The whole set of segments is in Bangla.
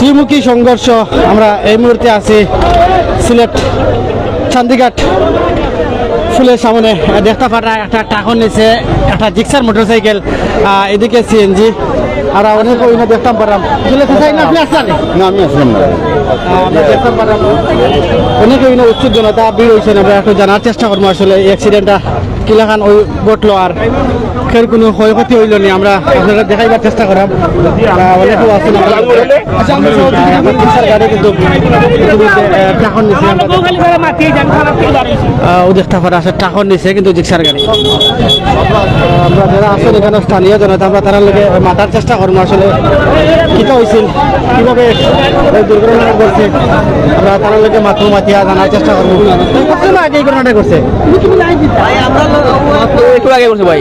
ত্রিমুখী সংঘর্ষ। আমরা এই মুহূর্তে আছি সিলেট চান্দিঘাট ফুলের সামনে। দেখতে পারা একটা টাকন নিচে একটা জিক্সার মোটরসাইকেল, এদিকে সিএনজি। আর অনেক ওইখানে দেখতাম পারাম আপনি আসলেন না, আমি আসলাম না। আমরা দেখতাম পারাম অনেক ওইখানে উৎসুক জনতা ভিড় হয়েছে। আমরা একটু জানার চেষ্টা করবো আসলে এই অ্যাক্সিডেন্টটা কিলাখান ওই ঘটলো আর ফের কোনো ক্ষয়ক্ষতি হইল নি। আমরা আপনারা দেখাইবার চেষ্টা করাম। অনেকেও আছেন গাড়ি কিন্তু টাকন নিচে ও দেখতে পারা আছে টাকন নিচে কিন্তু জিক্সার গাড়ি। আমরা যারা আসেন এখানে স্থানীয় জনতা আমরা তারা লোকে মাথার চেষ্টা করবো আসলে কিটা হয়েছিল, কিভাবে দুর্ঘটনা করছে। আমরা তারা লোকে মাথু মাতিয়া জানার চেষ্টা করবো। আগে এই ঘটনাটা করছে একটু আগে করছে ভাই,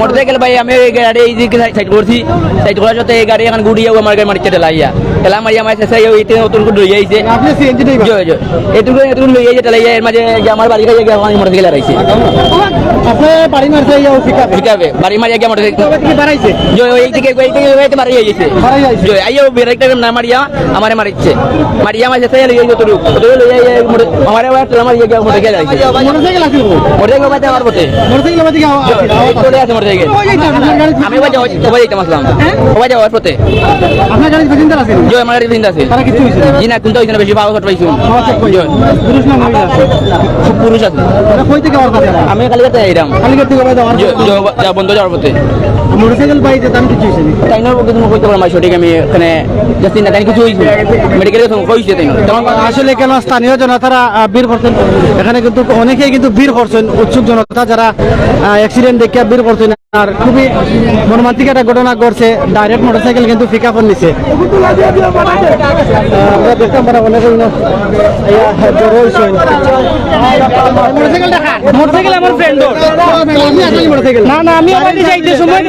মোটরসাইকেল ভাই আমি গাড়ি এই দিকে সাইড করছি, সাইড করার সাথে এই গাড়ি এখন গুড়িয়া আমার গাড়ি মারিছে ঠেলাইয়া ঠেলা মারিয়া আমার শেষে এইতে নতুন করে লই আইছে। আপনি সিএনজি ড্রাইভার? জয় জয় এটুকু লই আইছে ঠেলাইয়া এর মাঝে আমার বাড়ি গিয়ে আমার মোটরসাইকেল আইছে। আপনি বাড়ি মারছে পিকআপে বাড়ি মারিয়া গিয়ে মোটরসাইকেল বাড়াইছে জয় এই দিকে মারি আইছে জয় আইও ব্রেকটা না মারিয়া আমারে মারিছে মারিয়া আমার শেষে লই আইছে তোর লই আইছে আমারে ঠেলা মারিয়া গিয়ে মোটরসাইকেল আইছে। মোটরসাইকেল আছে মোটরসাইকেল বাজে আমার পথে মোটরসাইকেল বাজে চলে আছে মোটরসাইকেল আমি বাজে সবাই যেতাম আসলাম সবাই যাওয়ার পথে। আপনার গাড়ি প্যাসেঞ্জার আছে? জয় আমার গাড়ি আছে তারা কিছু হয়েছে জি না কিন্তু হইছে না বেশি পাওয়া পাইছি জয় পুরুষ না মহিলা আছে? খুব পুরুষ আছে। কই থেকে আমার কাছে আমি কালিকাতে আইরাম কালীঘাট থেকে বাইরে যা বন্ধ যাওয়ার পথে মোটরসাইকেল বাইতে তার কিছু হয়েছে তাই না কিন্তু কইতে পারলাম সঠিক আমি এখানে জাস্ট না তাই কিছু হইছে মেডিকেলে কইছে তাই আসলে কেন স্থানীয় জনতারা ভিড় করছেন এখানে কিন্তু অনেকেই কিন্তু ভিড় করছেন উৎসুক জনতা যারা অ্যাক্সিডেন্ট দেখে ভিড় করছেন। আর খুবই মর্মান্তিক একটা ঘটনা ঘটছে, ডাইরেক্ট মোটরসাইকেল কিন্তু পিকআপের নিচে। আমরা দেখতাম পারা অনেক মোটরসাইকেল আমার ফ্রেন্ডর না না আমি আমাদের যাইতে সময়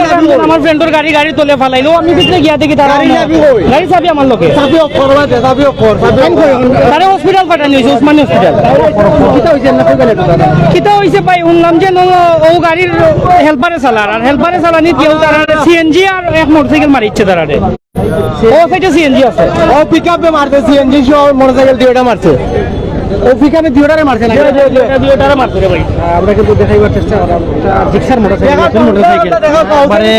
আমার ফ্রেন্ডর গাড়ি তোলে ফালাইলো আমি পিছনে গিয়া দেখি তারা গাড়ি চাবি আমার লোকে তারা হসপিটাল পাঠানো হয়েছে ওসমানী হসপিটাল। কিতা হয়েছে ভাই শুনলাম যে ও গাড়ির হেল্পারে চালার আর হেল্পারে চালানি কেউ তারা সিএনজি আর এক মোটরসাইকেল মারিচ্ছে তারা ও সাইডে সিএনজি আছে ও পিকআপে মারছে সিএনজি সহ মোটরসাইকেল দুইটা মারছে। ও পিকআপে দুইটারে মারছে না দুইটারে মারছে রে ভাই। আমরা কিন্তু দেখাইবার চেষ্টা করলাম জিক্সার মোটরসাইকেল মানে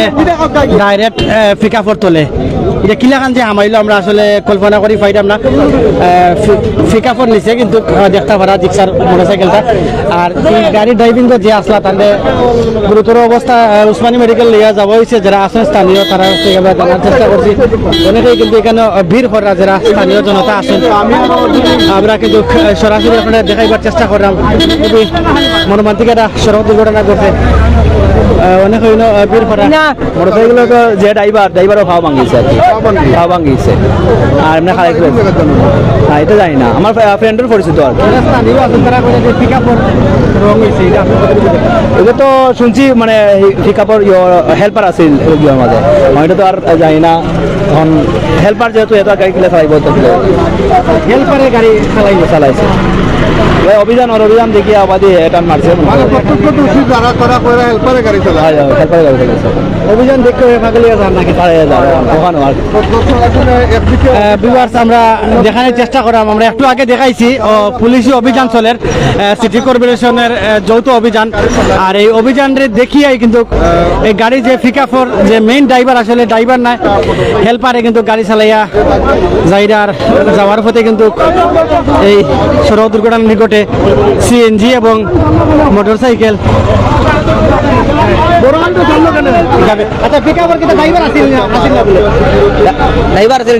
ডাইরেক্ট পিকআপের তোলে। এটা কিলাখান যে হামাইলো আমরা আসলে কল্পনা করি পাইতাম না। পিকআপের নিচে কিন্তু দেখতে পারা জিক্সার মোটরসাইকেলটা। আর গাড়ি ড্রাইভিং যে আসলা তাদের গুরুতর অবস্থা উসমানী মেডিকেল লিয়া যাব হয়েছে। যারা আছেন স্থানীয় তারা আমরা জানার চেষ্টা করছি। অনেকেই কিন্তু এখানে ভিড় করা যারা স্থানীয় জনতা আছেন আমরা কিন্তু সরাসরি আপনারা দেখাইবার চেষ্টা করলাম। খুবই মর্মান্তিক একটা সড়ক দুর্ঘটনা ঘটছে। অনেক ভিড় করা মোটরসাইকেল তো যে ড্রাইভারও ভাও ভাঙিয়েছে আর কি ভাও ভাঙিয়েছে আর এমনি খারাপ হ্যাঁ এটা জানি না আমার ফ্রেন্ডের পরিচিত আর কি। এটা তো শুনছি মানে পিকআপের হেল্পার আছিল মাঝে আমি এটা তো আর জানি না। এখন হেল্পার যেহেতু এটা গাড়ি কিনে চালাইব হেল্পারে গাড়ি চালাইছে অভিযান দেখি আবাদি এটা মারছে অভিযান দেখতে আমরা দেখানোর চেষ্টা করলাম। আমরা একটু আগে দেখাইছি পুলিশি অভিযান চলের সিটি কর্পোরেশনের যৌথ অভিযান। আর এই অভিযানরে দেখিয়াই কিন্তু এই গাড়ি যে পিকআপর যে মেইন ড্রাইভার আসলে ড্রাইভার নাই হেল্পারে কিন্তু গাড়ি চালাইয়া যাইরার যাওয়ার পথে কিন্তু এই সড়ক দুর্ঘটনা নিকটে সিএনজি এবং মোটরসাইকেল। আচ্ছা পিকআপের কিন্তু ড্রাইভার আছে না বলে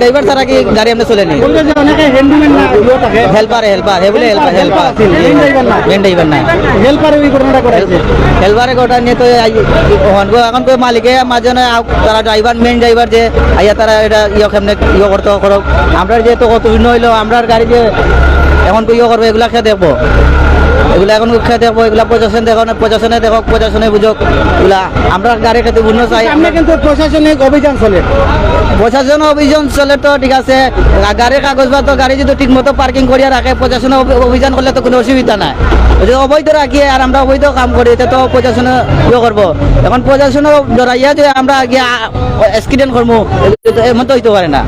ড্রাইভার ছাড়া কি গাড়ি এমনি চলে নি অনেকে হ্যান্ডম্যান না থাকে হেল্পার মেন ড্রাইভার না হেল্পারে ওই ঘটনাটা করেছে। হেল্পারে গোটা নিয়ে তো এখন কই মালিকে মাঝে তারা ড্রাইভার মেন ড্রাইভার যে আইয়া তারা এটা কেমনে করতে করো আমরা যেহেতু কত ভিন্ন হইলো আমরা গাড়ি যে এখন কই করবো এগুলা খেয়ে দেখবো এগুলা এখন খেয়ে দেখবো এগুলা প্রশাসন দেখো না প্রশাসনে বুঝক এগুলা আমরা গাড়ি খেতে ভিন্ন চাই। কিন্তু প্রশাসনিক অভিযান চলে তো ঠিক আছে গাড়ির কাগজপত্র গাড়ি যদি ঠিক মতো পার্কিং করিয়া রাখে প্রশাসন অভিযান করলে তো কোনো অসুবিধা নাই। যদি অবৈধ রাখিয়ে আর আমরা অবৈধ কাম করি এটা তো প্রশাসন ইয়ে করবো। এখন প্রশাসন ডরাইয়া যে আমরা গিয়ে অ্যাক্সিডেন্ট করবো এমন তো হইতে পারে না।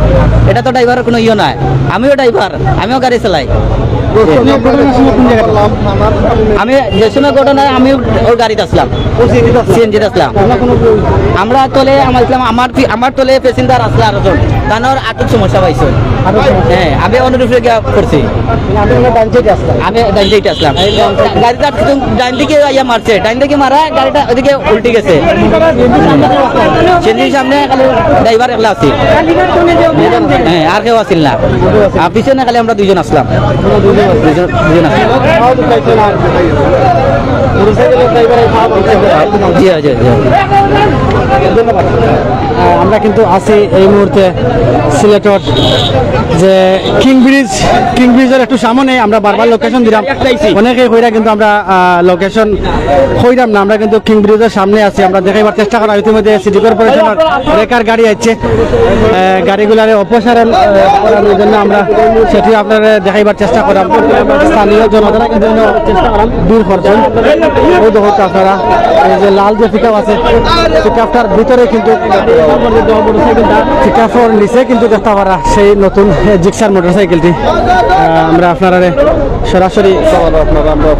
এটা তো ড্রাইভারের কোনো ইয়ে নাই। আমিও ড্রাইভার, আমিও গাড়ি চালাই। আমি যে সময় ঘটনায় আমি ওই গাড়িতে আসলাম, সিএনজিতে আসলাম। আমরা তলে আমার তলে প্যাসেঞ্জার আসলে আরো জন, কারণ আটক সমস্যা পাইছে। হ্যাঁ, আমি অনুরূপে গিয়া করছি। আমি ডাইন দিকে আসলাম, গাড়িটা ডাইন দিকে ইয়া মারছে, ডাইন দিকে মারা গাড়িটা ওদিকে উল্টে গেছে। সিএনজির সামনে খালি ড্রাইভার একলা আছে, হ্যাঁ আর কেউ আসিল না। আর পিছনে খালি আমরা দুইজন আসলাম, দুজন আসলাম। জি জি জি। আমরা কিন্তু আছি এই মুহূর্তে সিলেটর যে কিং ব্রিজের একটু সামনে। আমরা বারবার লোকেশন দিলাম, অনেকে কইরা কিন্তু আমরা লোকেশন কইরাম না। আমরা কিন্তু কিং ব্রিজের সামনে আছি, আমরা দেখাইবার চেষ্টা করা। ইতিমধ্যে সিটি কর্পোরেশনের রেকার গাড়ি আছে, গাড়িগুলার অপসারণ করানোর জন্য আমরা সেটি আপনারা দেখাইবার চেষ্টা করাম। স্থানীয় জনতারা কিন্তু চেষ্টা করাম দূর করছেন। ওই দেখুন আপনারা এই যে লাল যে পিকআপ আছে, পিকআপটার ভিতরে কিন্তু পিকআপের নিচে কিন্তু দেখতে পারা সেই নতুন জিক্সার মোটরসাইকেলটি। আমরা আপনারা সরাসরি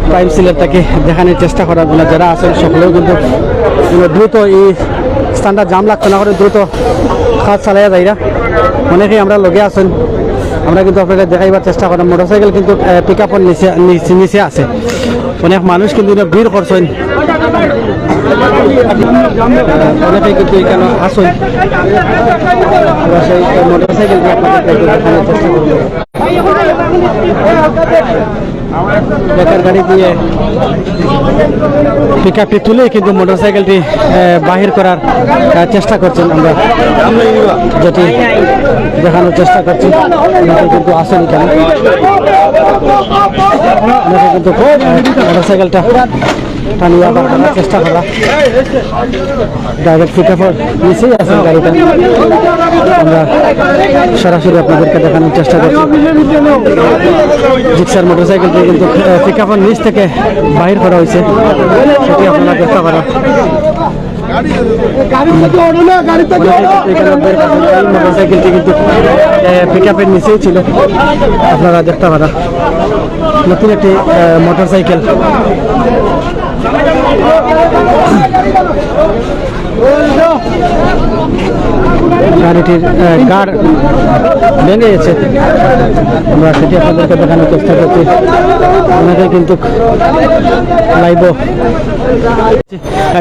প্রাইম সিলেট থেকে দেখানোর চেষ্টা করার জন্য যারা আছেন সকলেও কিন্তু দ্রুত এই স্থানটা জাম লাগতো না করে দ্রুত কাজ চালাইয়া যাইরা। অনেকেই আমরা লগে আছেন, আমরা কিন্তু আপনাদের দেখাইবার চেষ্টা করাম। মোটরসাইকেল কিন্তু পিকআপের নিচে আছে, অনেক মানুষ কিন্তু ভিড় করছেন, অনেকেই কিন্তু এখানে আসুন। আমরা সেই মোটরসাইকেলটি আপনাদের দেখানোর চেষ্টা করব। বেকার গাড়ি দিয়ে পিকআপটি তুলে কিন্তু মোটরসাইকেলটি বাহির করার চেষ্টা করছেন। আমরা যেটি দেখানোর চেষ্টা করছি, অনেকে কিন্তু আসেন এখানে, অনেকে কিন্তু মোটরসাইকেলটা টানিয়ে আবার করার চেষ্টা করা। ডাইরেক্ট পিকআপের নিচেই আছে গাড়িটা, আমরা সরাসরি আপনাদেরকে দেখানোর চেষ্টা করছি। জিক্সার মোটরসাইকেলটি কিন্তু পিকআপের নিচ থেকে বাহির করা হয়েছে, সেটি আপনারা দেখতে পারেন। মোটরসাইকেলটি কিন্তু পিকআপের নিচেই ছিল, আপনারা দেখতে পারেন। নতুন একটি মোটরসাইকেল গাড়িটির গাড় ভেঙে গেছে, আমরা সেটি আপনাদেরকে দেখানোর চেষ্টা করছি। অনেকে কিন্তু লাইভ।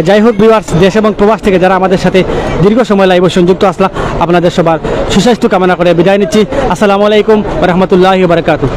যাই হোক ভিউয়ার্স, দেশ এবং প্রবাস থেকে যারা আমাদের সাথে দীর্ঘ সময় লাইভ সংযুক্ত আসলা, আপনাদের সবার সুস্বাস্থ্য কামনা করে বিদায় নিচ্ছি। আসসালামু আলাইকুম ওয়া রাহমাতুল্লাহি ওয়া বারাকাতুহু।